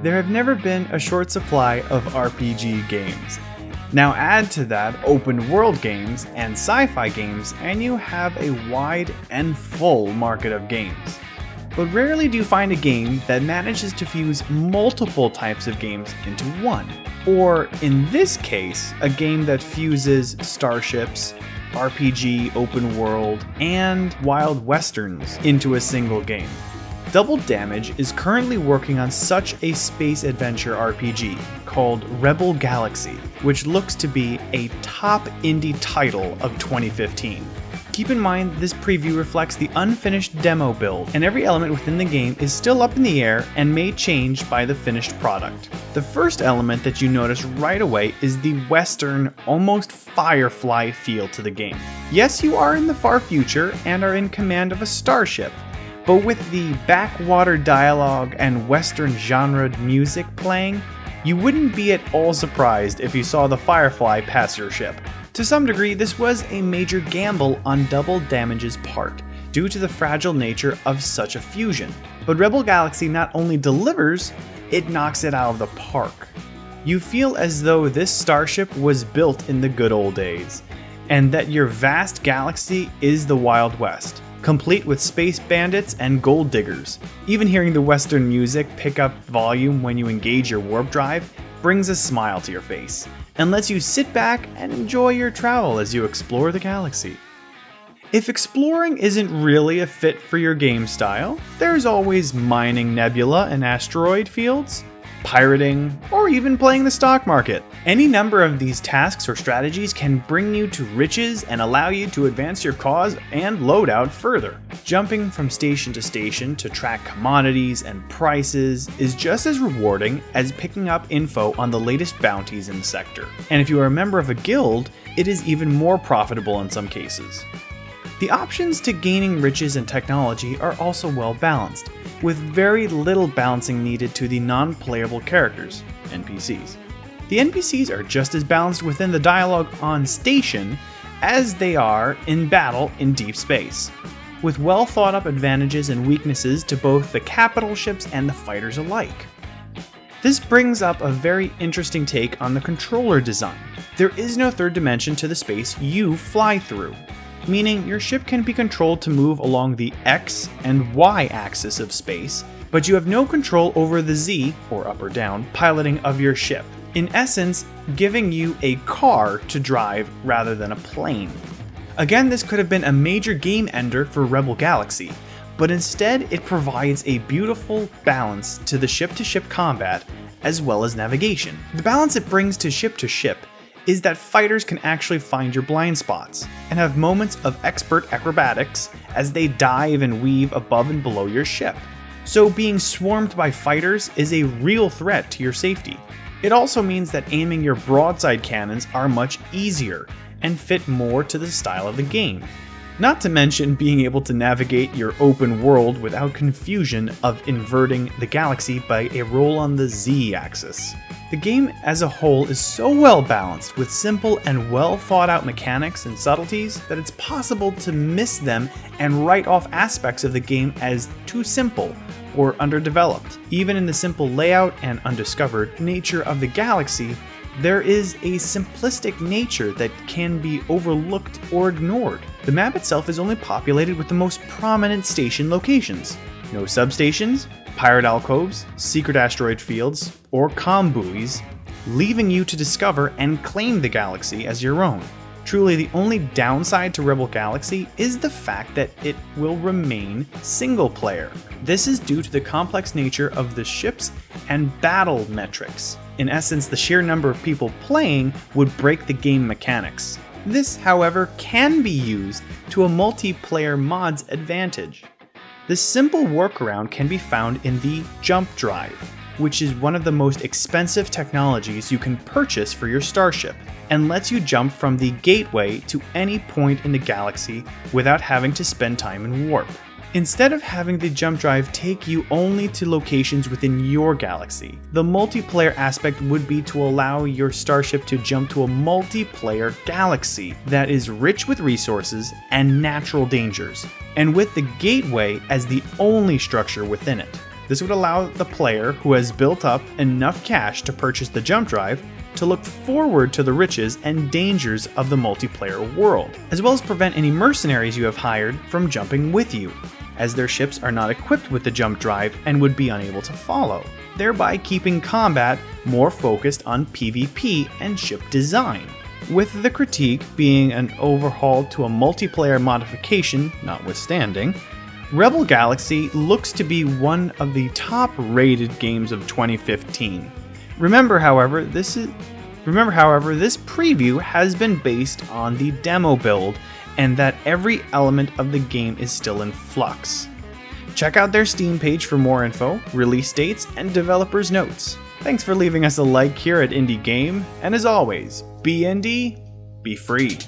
there have never been a short supply of RPG games. Now add to that open world games and sci-fi games and you have a wide and full market of games. But rarely do you find a game that manages to fuse multiple types of games into one. Or in this case, a game that fuses starships, RPG, open world, and wild westerns into a single game. Double Damage is currently working on such a space adventure RPG called Rebel Galaxy, which looks to be a top indie title of 2015. Keep in mind this preview reflects the unfinished demo build, and every element within the game is still up in the air and may change by the finished product. The first element that you notice right away is the western, almost Firefly feel to the game. Yes, you are in the far future and are in command of a starship, but with the backwater dialogue and western genred music playing, you wouldn't be at all surprised if you saw the Firefly pass your ship. To some degree, this was a major gamble on Double Damage's part, due to the fragile nature of such a fusion. But Rebel Galaxy not only delivers, it knocks it out of the park. You feel as though this starship was built in the good old days, and that your vast galaxy is the Wild West, complete with space bandits and gold diggers. Even hearing the western music pick up volume when you engage your warp drive brings a smile to your face, and lets you sit back and enjoy your travel as you explore the galaxy. If exploring isn't really a fit for your game style, there's always mining nebula and asteroid fields, pirating, or even playing the stock market. Any number of these tasks or strategies can bring you to riches and allow you to advance your cause and loadout further. Jumping from station to station to track commodities and prices is just as rewarding as picking up info on the latest bounties in the sector. And if you are a member of a guild, it is even more profitable in some cases. The options to gaining riches and technology are also well balanced, with very little balancing needed to the non-playable characters, NPCs. The NPCs are just as balanced within the dialogue on station as they are in battle in deep space, with well thought up advantages and weaknesses to both the capital ships and the fighters alike. This brings up a very interesting take on the controller design. There is no third dimension to the space you fly through, meaning your ship can be controlled to move along the X and Y axis of space, but you have no control over the Z, or up or down, piloting of your ship. In essence, giving you a car to drive rather than a plane. Again, this could have been a major game ender for Rebel Galaxy, but instead it provides a beautiful balance to the ship-to-ship combat as well as navigation. The balance it brings to ship is that fighters can actually find your blind spots and have moments of expert acrobatics as they dive and weave above and below your ship. So being swarmed by fighters is a real threat to your safety. It also means that aiming your broadside cannons are much easier and fit more to the style of the game. Not to mention being able to navigate your open world without confusion of inverting the galaxy by a roll on the Z axis. The game as a whole is so well balanced with simple and well thought out mechanics and subtleties that it's possible to miss them and write off aspects of the game as too simple or underdeveloped. Even in the simple layout and undiscovered nature of the galaxy, there is a simplistic nature that can be overlooked or ignored. The map itself is only populated with the most prominent station locations. No substations, pirate alcoves, secret asteroid fields, or comm buoys, leaving you to discover and claim the galaxy as your own. Truly, the only downside to Rebel Galaxy is the fact that it will remain single player. This is due to the complex nature of the ships and battle metrics. In essence, the sheer number of people playing would break the game mechanics. This, however, can be used to a multiplayer mod's advantage. This simple workaround can be found in the jump drive, which is one of the most expensive technologies you can purchase for your starship, and lets you jump from the gateway to any point in the galaxy without having to spend time in warp. Instead of having the jump drive take you only to locations within your galaxy, the multiplayer aspect would be to allow your starship to jump to a multiplayer galaxy that is rich with resources and natural dangers, and with the gateway as the only structure within it. This would allow the player who has built up enough cash to purchase the jump drive to look forward to the riches and dangers of the multiplayer world, as well as prevent any mercenaries you have hired from jumping with you, as their ships are not equipped with the jump drive and would be unable to follow, thereby keeping combat more focused on PvP and ship design. With the critique being an overhaul to a multiplayer modification notwithstanding, Rebel Galaxy looks to be one of the top-rated games of 2015. Remember, however, this preview has been based on the demo build, and that every element of the game is still in flux. Check out their Steam page for more info, release dates, and developers' notes. Thanks for leaving us a like here at Indie Game, and as always, be indie, be free.